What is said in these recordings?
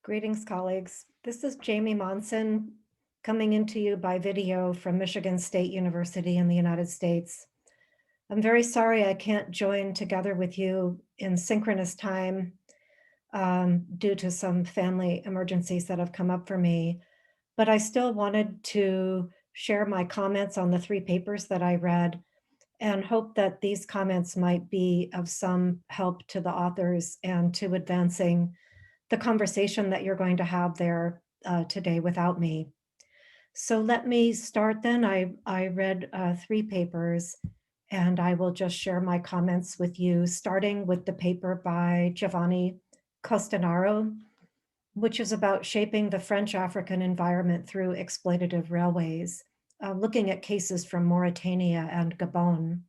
Greetings, colleagues. This is Jamie Monson coming into you by video from Michigan State University in the United States. I'm very sorry I can't join together with you in synchronous time due to some family emergencies that have come up for me, but I still wanted to share my comments on the three papers that I read and hope that these comments might be of some help to the authors and to advancing the conversation that you're going to have there today without me. So let me start then. I read three papers and I will just share my comments with you, starting with the paper by Giovanni Costanaro, which is about shaping the French African environment through exploitative railways, looking at cases from Mauritania and Gabon.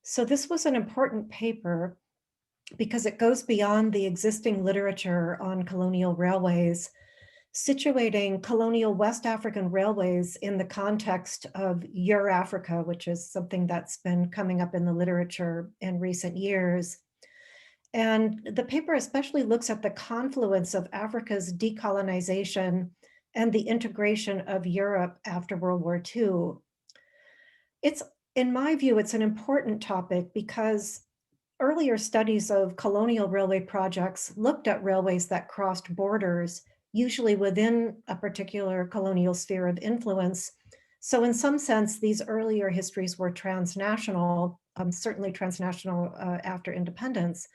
So this was an important paper because it goes beyond the existing literature on colonial railways, situating colonial West African railways in the context of Euro-Africa, which is something that's been coming up in the literature in recent years. And the paper especially looks at the confluence of Africa's decolonization and the integration of Europe after World War II. It's, in my view, it's an important topic because earlier studies of colonial railway projects looked at railways that crossed borders, usually within a particular colonial sphere of influence. So in some sense, these earlier histories were transnational, certainly transnational after independence.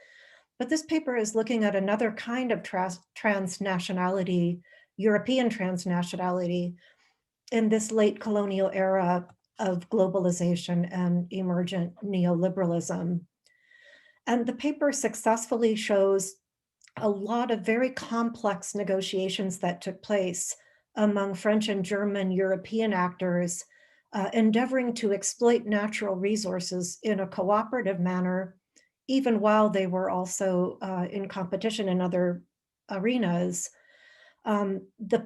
But this paper is looking at another kind of transnationality, European transnationality, in this late colonial era of globalization and emergent neoliberalism. And the paper successfully shows a lot of very complex negotiations that took place among French and German European actors, endeavoring to exploit natural resources in a cooperative manner, even while they were also in competition in other arenas. The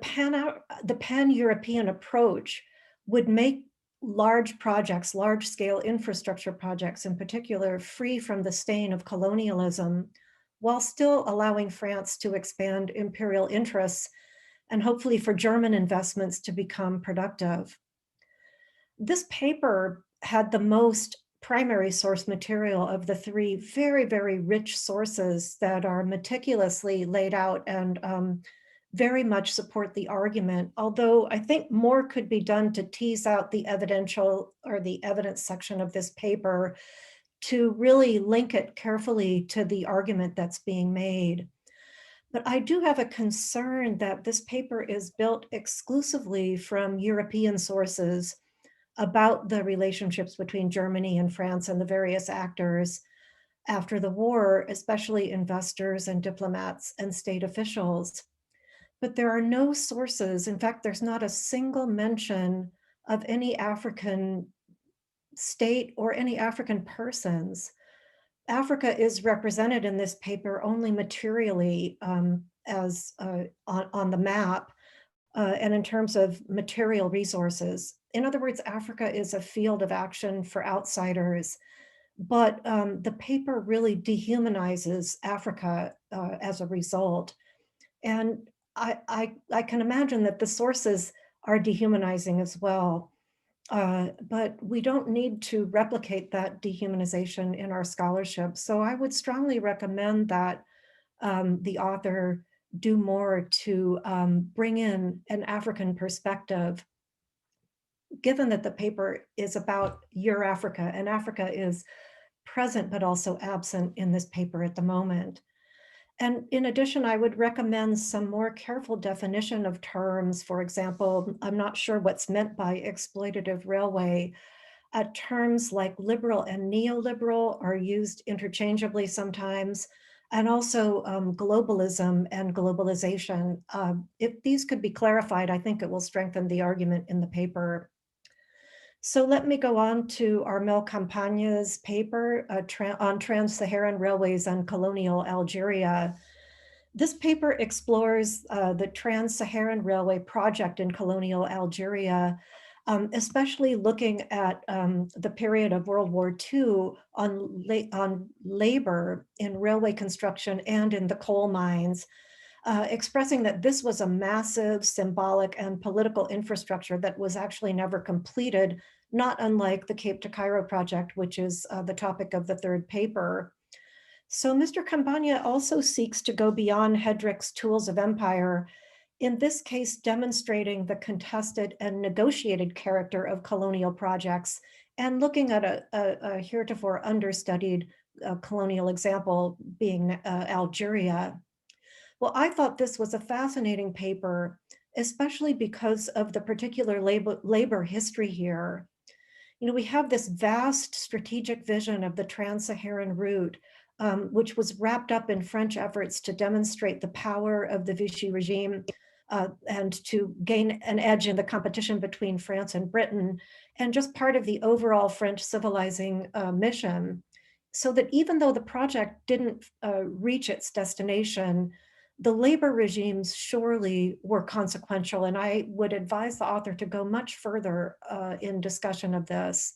pan-European approach would make large projects, large-scale infrastructure projects in particular, free from the stain of colonialism, while still allowing France to expand imperial interests and hopefully for German investments to become productive. This paper had the most primary source material of the three very, very rich sources that are meticulously laid out and very much support the argument, although I think more could be done to tease out the evidential or the evidence section of this paper to really link it carefully to the argument that's being made. But I do have a concern that this paper is built exclusively from European sources about the relationships between Germany and France and the various actors after the war, especially investors and diplomats and state officials. But there are no sources. In fact, there's not a single mention of any African state or any African persons. Africa is represented in this paper only materially as on the map and in terms of material resources. In other words, Africa is a field of action for outsiders, but the paper really dehumanizes Africa as a result. And I can imagine that the sources are dehumanizing as well. But we don't need to replicate that dehumanization in our scholarship. So I would strongly recommend that the author do more to bring in an African perspective, given that the paper is about Euro-Africa and Africa is present but also absent in this paper at the moment. And in addition, I would recommend some more careful definition of terms. For example, I'm not sure what's meant by exploitative railway. Terms like liberal and neoliberal are used interchangeably sometimes, and also globalism and globalization. If these could be clarified, I think it will strengthen the argument in the paper. So let me go on to Armel Campagne's paper on trans-Saharan railways and colonial Algeria. This paper explores the Trans-Saharan Railway project in colonial Algeria, especially looking at the period of World War II on labor in railway construction and in the coal mines. expressing that this was a massive symbolic and political infrastructure that was actually never completed, not unlike the Cape to Cairo project, which is the topic of the third paper. So Mr. Campagna also seeks to go beyond Hedrick's tools of empire, in this case demonstrating the contested and negotiated character of colonial projects and looking at a heretofore understudied colonial example being Algeria. Well, I thought this was a fascinating paper, especially because of the particular labor history here. You know, we have this vast strategic vision of the trans-Saharan route, which was wrapped up in French efforts to demonstrate the power of the Vichy regime and to gain an edge in the competition between France and Britain, and just part of the overall French civilizing mission. So that even though the project didn't reach its destination, the labor regimes surely were consequential, and I would advise the author to go much further in discussion of this.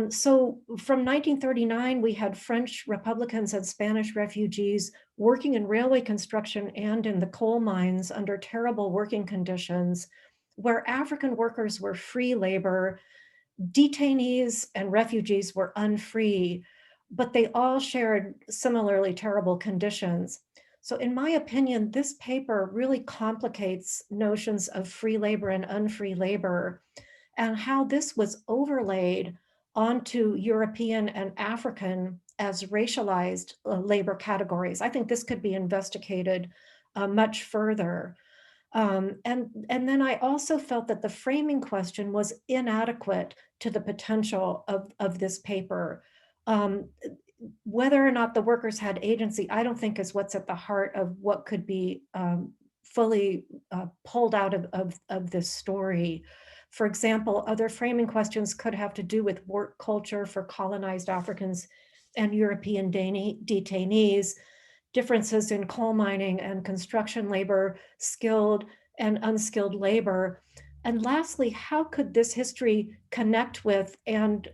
So from 1939, we had French Republicans and Spanish refugees working in railway construction and in the coal mines under terrible working conditions, where African workers were free labor, detainees and refugees were unfree, but they all shared similarly terrible conditions. So in my opinion, this paper really complicates notions of free labor and unfree labor and how this was overlaid onto European and African as racialized labor categories. I think this could be investigated much further. And then I also felt that the framing question was inadequate to the potential of this paper. Um, Whether or not the workers had agency, I don't think is what's at the heart of what could be fully pulled out of this story. For example, other framing questions could have to do with work culture for colonized Africans and European detainees, differences in coal mining and construction labor, skilled and unskilled labor. And lastly, how could this history connect with and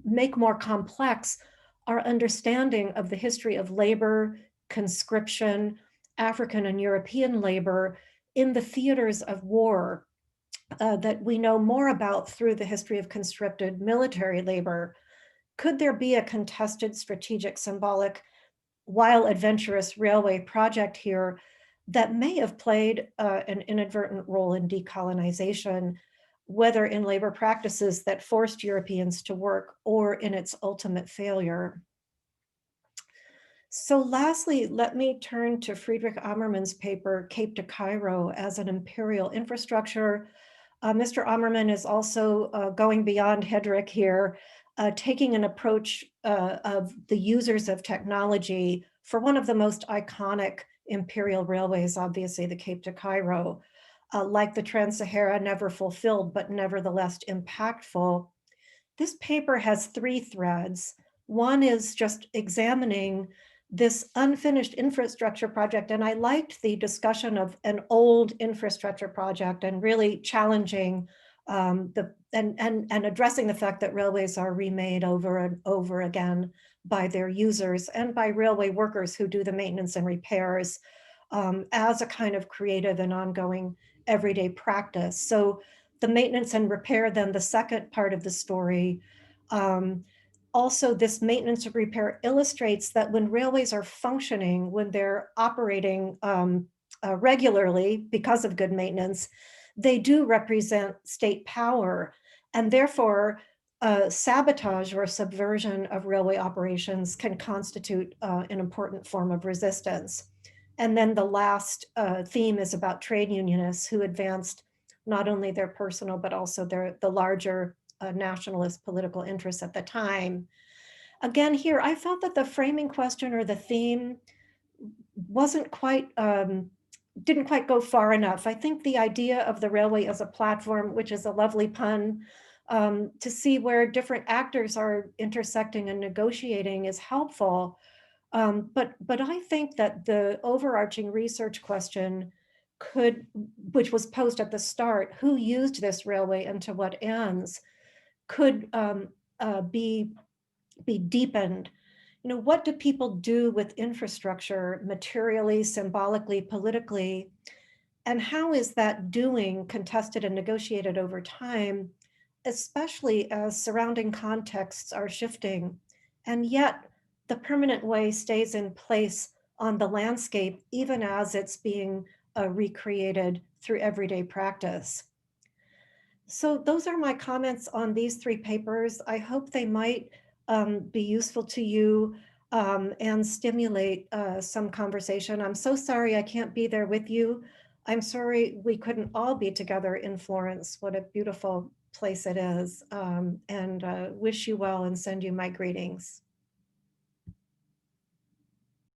make more complex our understanding of the history of labor, conscription, African and European labor in the theaters of war that we know more about through the history of conscripted military labor? Could there be a contested strategic symbolic while adventurous railway project here that may have played an inadvertent role in decolonization, whether in labor practices that forced Europeans to work or in its ultimate failure? So lastly, let me turn to Friedrich Ammermann's paper, Cape to Cairo as an Imperial Infrastructure. Mr. Ammermann is also going beyond Hedrick here, taking an approach of the users of technology for one of the most iconic imperial railways, obviously the Cape to Cairo, like the Trans-Sahara, never fulfilled, but nevertheless impactful. This paper has three threads. One is just examining this unfinished infrastructure project. And I liked the discussion of an old infrastructure project and really challenging and addressing the fact that railways are remade over and over again by their users and by railway workers who do the maintenance and repairs as a kind of creative and ongoing everyday practice. So the maintenance and repair, then the second part of the story. Also, this maintenance and repair illustrates that when railways are functioning, when they're operating regularly because of good maintenance, they do represent state power, and therefore sabotage or subversion of railway operations can constitute an important form of resistance. And then the last theme is about trade unionists who advanced not only their personal, but also the larger nationalist political interests at the time. Again, here, I felt that the framing question or the theme wasn't quite, didn't quite go far enough. I think the idea of the railway as a platform, which is a lovely pun, to see where different actors are intersecting and negotiating is helpful. But I think that the overarching research question could, which was posed at the start, who used this railway and to what ends, could be deepened What do people do with infrastructure materially, symbolically, politically? And how is that doing contested and negotiated over time, especially as surrounding contexts are shifting? And yet, the permanent way stays in place on the landscape, even as it's being recreated through everyday practice. So, those are my comments on these three papers. I hope they might be useful to you and stimulate some conversation. I'm so sorry I can't be there with you. I'm sorry we couldn't all be together in Florence. What a beautiful place it is. And wish you well and send you my greetings.